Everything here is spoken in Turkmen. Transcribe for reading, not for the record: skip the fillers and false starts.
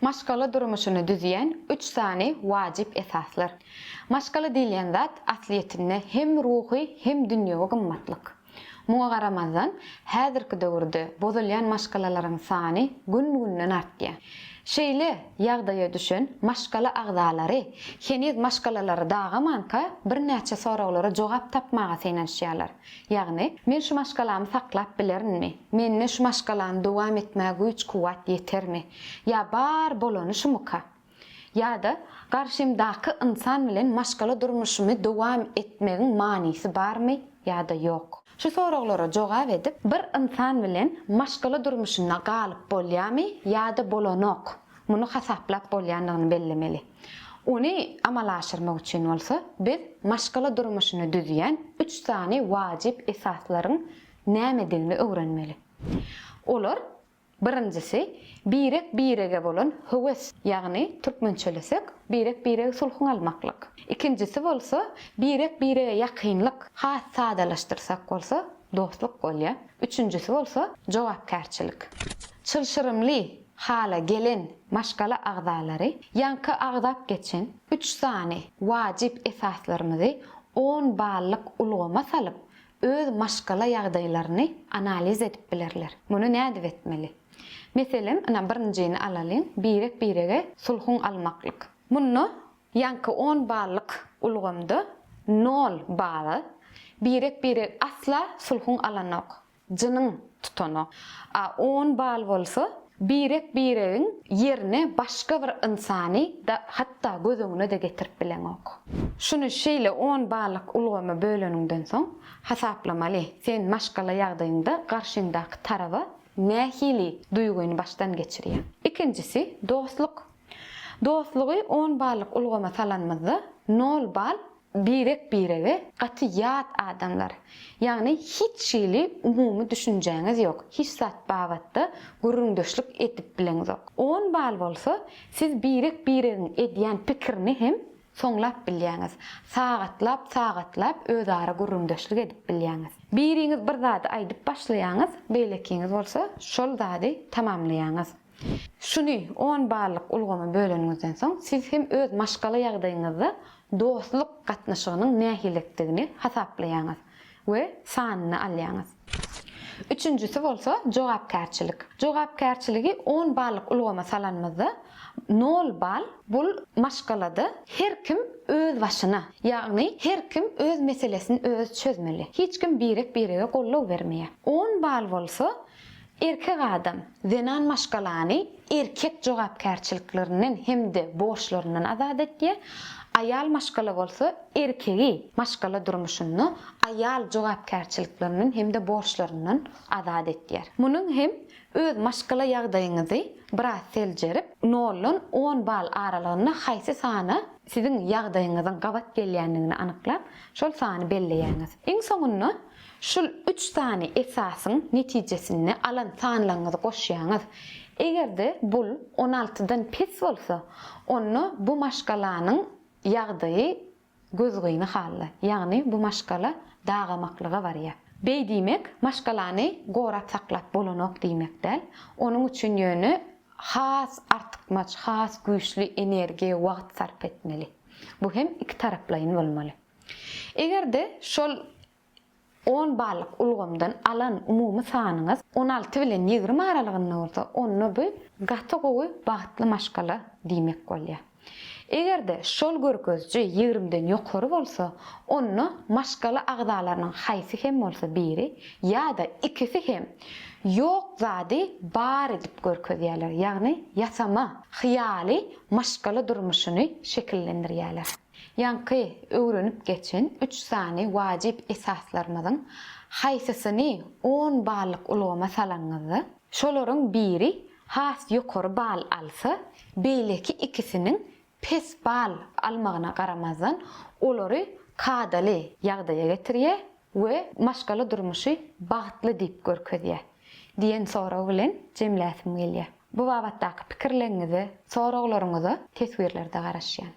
Maşgala durmuşyny düzýän 3 sany wajib esaslar. Maşgala diýilen zat asliyetinde hem ruhy hem dünýäge gymmatlyk. Muňa garamazdan häzirki döwürde bozulýan maşgalalaryň sany gün-günden artdy. Şeýle ýagdaýa düşen maşgala agzalary, heniz maşgalalary dagamanka bir näçe soraglara jogap tapmaga seýnenşýärler. Ýagny, men şu maşgalamy saklap bilerimmi? Menne şu maşgalany dowam etmäge güç kuwat ýetermi? Ya bar bolany şumuka? Ya-da garşymdaky insan bilen maşgala durmuşymy dowam etmegiň manysy barmy ya-da ýok? Şu soraglara jogap edip bir insan bilen maşgala durmuşyna galyp bolýarmy ya-da bolanok? Muny hasaplap bolýanlygyny bellemeli. Ony amalaşdyrmak üçin bolsa, biz maşgala durmuşyny düzýän 3 sany wajib esaslaryň nämedigini öwrenmeli. Olar birincisi birek birege bolan höwes, ýagny türkmençelesek birek birege sulhun almaklyk. İkincisi bolsa birek birege ýakynlyk, has sadalaşdyrsak bolsa dostluk bolýar. Üçüncüsi bolsa jogapkärçilik. Çylşyrymly hala gelen maşgala agzalary ýanky agzap geçen 3 sany wajib esaslarymyzy 10 ballyk ulgama salyp öz maşgala ýagdaýlaryny analiz edip bilerler. Muny näde etmeli? Meselem, birincini alalyň, birek birege sulhun almaklyk. Muny ýanky 10 ballyk ulgamda 0 bally birek birege asla sulhun alanok, jynyň tutanok. 10 bal bolsa birek biregiň ýerine başga bir insany da hatda gözüňe de getirip bilenok. Şunu şeýle 10 ballyk ulgama böleniňden soň hasaplamaly. Sen maşgala ýagdaýynda garşyndaky tarawa nähili duýguny başdan geçirýär. İkincisi dostluk. Dostlugy 10 ballyk ulgama salanmazda 0 bal birek birege gaty ýat adamlar. Ýagny hiç şeýle umumy düşünjeňiz ýok. Hiç zat babatda gurrundaşlyk etip bileňiz ýok. 10 bal bolsa siz birek biregiň edýän pikirini hem soňlap bilýäňiz. Sagatlap özara gurrundaşlyk edip bilýäňiz. Biriňiz bir zady aýdyp başlaýaňyz, beýlekiňiz bolsa şol zady tamamlaýaňyz. Şuny 10 ballyk ulgama böleniňizden soň siz hem öz maşgala ýagdaýyňyzda dostluk gatnaşygynyň nähilikdigini hasaplaýaňyz we sanyny alýaňyz. Üçüncüsi bolsa jogapkärçilik. Jogapkärçiligi 10 ballyk ulgama salanmazda 0 bal bul maşgalada her kim öz başyna, ýagny her kim öz meselesini öz çözmeli. Hiç kim birek birege gollaw bermeýär. 10 bal bolsa erkek adam zenan maşgalany erkek jogapkärçiliklerinden hemde borçlaryndan azad etdi. Ayal maşgala bolsa erkegi maşgala durmuşyny ayal jogapkärçiliklerinden hemde borçlaryndan azad etdi. Munyň hem öz maşgala ýagdaýyňyzy biraz seljerip 0 10 bal aralygyna haýsy sany siziň ýagdaýyňyzyň gabat gelýändigini anyklap şol sany belleýäňiz. Iň soňunda şol 3 sany esasyň netijesini alan sanlaryňyzy goşýaňyz. Egerde bul 16-dan pes bolsa, onu bu maşgalanyň ýagdaýy gözgüýni hally. Ýagny bu maşgala dagamaklyga barýar. Beý diýmek, maşgalany gorap saklap bolanok diýmek däl. Onuň üçin ýöne has artykmaç, has güýçli energiýa wagt sarp etmeli. Bu hem iki taraplaýyn bolmaly. Egerde şol 10 ballyk ulgamdan alan umumy sanyňyz 16 bilen 20 aralygynda bolsa, onu bu gatygowy bagtly maşgala diýmek bolýar. Egerde şol görkezji 20-den ýokary bolsa, onu maşgala agzalarynyň haýsy hem bolsa biri ýa-da ikisi hem ýok zady bar edip görkezýärler. Ýagny ýasama, hyýaly maşgala durmuşyny şekillendirýärler. Ýanky öwrenip geçen 3 sany wajib esaslarymyzyň haýsysyny 10 ballyk ulgama salaňyzda, şolaryň biri has ýokary bal alsa, beýleki ikisiniň pes bal almagyna garamazdan olary kadaly ýagdaýa getirýär we maşgala durmuşy bagtly diýip görkezýär. Diýen sorag bilen jemläsim gelýär. Bu babatdaky pikirleriňizi, soraglaryňyzy teswirlerde garaşýan.